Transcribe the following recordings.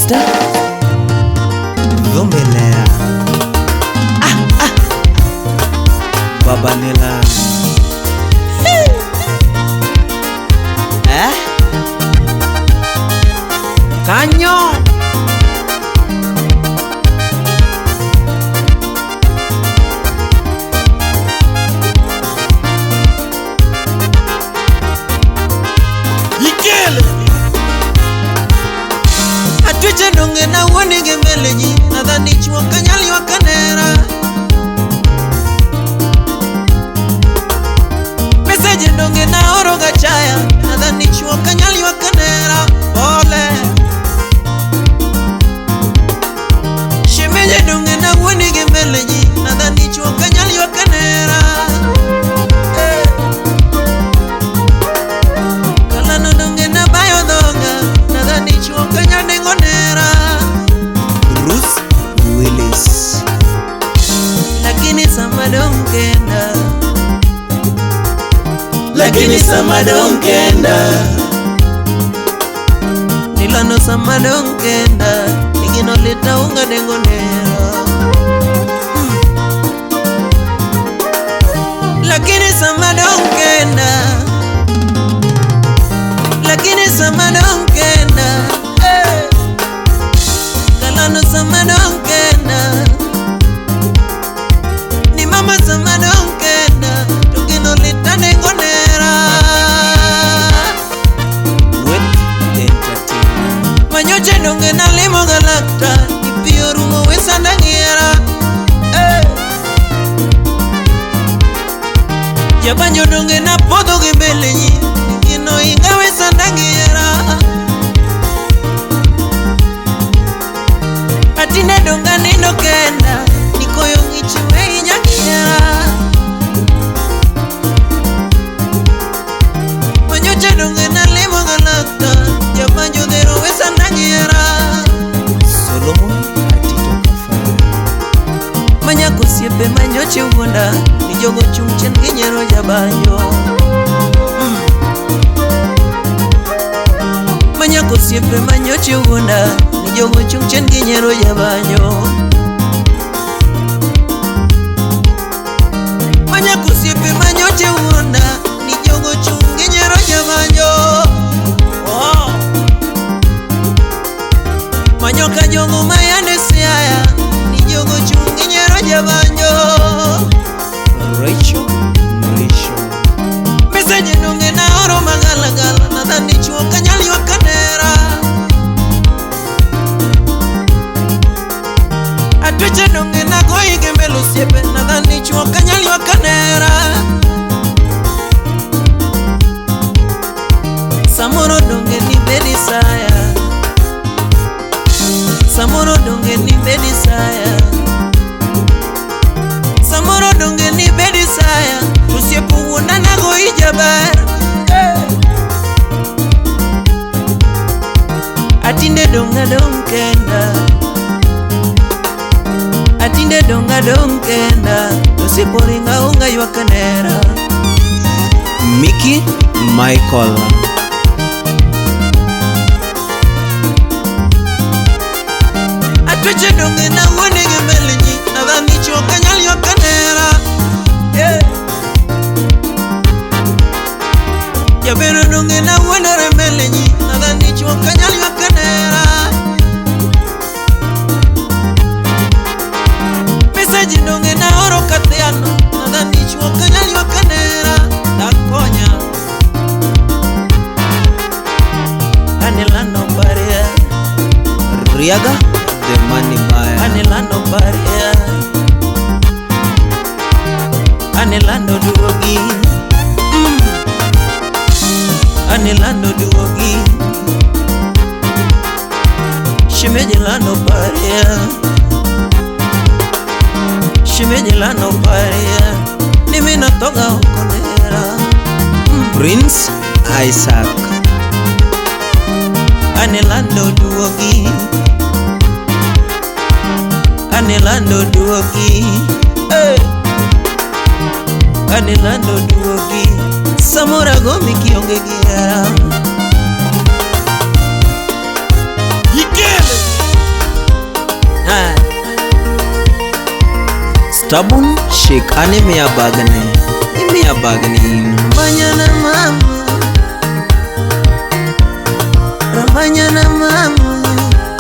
Sister Gombelea Baba Nela Kanyo Ikele Atwiche donge na wone gemeleji Nadhani chua kanyali wakanera Meseje donge na oroga chaya Nadhani chua kanyali wakanera Ole Shemeje donge na wone gemeleji Nadhani chua kanyali wakanera Kalano donge na bayo donga Nadhani chua kanyali ngonera Bruce Willis Lakini sama dongenda Lakini sama dongenda Nilano sama dongenda Nigino lita unga dengonera Lakini sama dongenda Lakini sama dongenda Kalano sama dongenda Ni mama sama dongenda Tugino lita dengonera Manyoche donge na limo galakta Ipio rumo wesa nangiera Jabanyo donge na podo gembele nyi Nino inga wesa nangiera Atine donga nino kenda Nikoyo ngichiwe inyakiera Manyoche donge na limo galakta Jabanyo dero wesa nangiera Solomon Atito Kafara Manyako siepe manyoche ugonda Nijogo chungchen ginyero jabanyo Manyako siepe manyoche ugonda Nijogo chungchen ginyero jabanyo Manyako siepe manyoche ugonda Nijogo chung ginyero jabanyo Manyoka jongo mayane siaya Nijogo chungi nyero jabanyo Rachel Meseje nunge na oro magalagala Nadhani chuo kanyali wakanera Atwiche nunge na goyi gembelo siepe Nadhani chuo kanyali wakanera Samoro donge ni bedi saya Samoro donge ni bedi saya Samoro donge ni bedi saya Tusiepu wunda na goi jabar Atinde donga dongkenda Atinde donga dongkenda Tusiepu ringa unga yuakanera Mickey Michael Atwiche donge na wone gemeliji Nadhani chuo kanyali wakanera Jabero donge na wone remeliji Nadhani chuo kanyali wakanera Meseji donge na oro kateano Nadhani chuo kanyali wakanera Dakonya Anelano Baria Riaga The money buyer Anelano Baria Anelano Duogi Anelano Duogi Shimejelano Baria Shimejelano Baria Nimina toga ukonera Prince Isaac Anelano Duogi Anelano Duogi Anelano Duogi Samora gomi kionge giera Ikele Stabun Sheikh ane miya bagane Ramanyana mama Ramanyana mama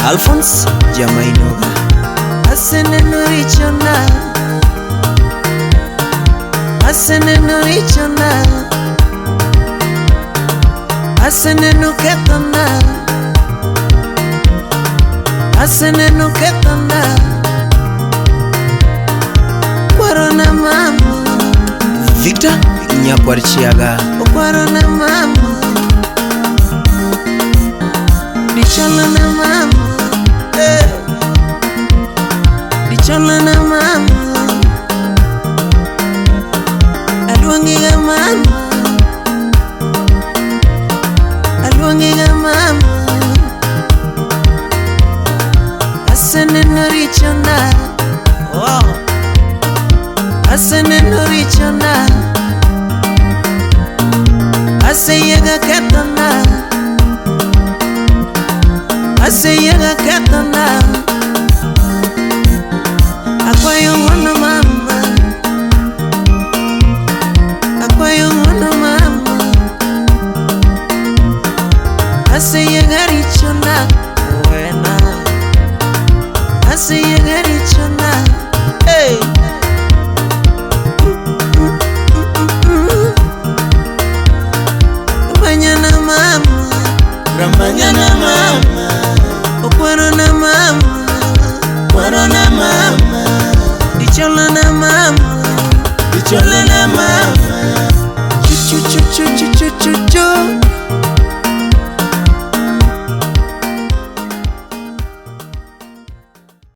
Alphonse Jamainoga Asene nurichona Asene nurichona Asene nuketona Asene nuketona Kwarona mama Victor Nyakwarchiaga Kwarona mama Dichalana mama Dichalana mama Aluangiga mama Aluangiga mama Asene nurichona Asene nurichona Aseyega ketona Aseyega ketona Akwayo mwana mama Akwayo mwana mama Aseyega richona Wena Aseyega richona Hey Ramanyana mama Ramanyana mama Okwarona mama Kwarona mama Dichalana mama Dichalana mama Chu chu chu chu chu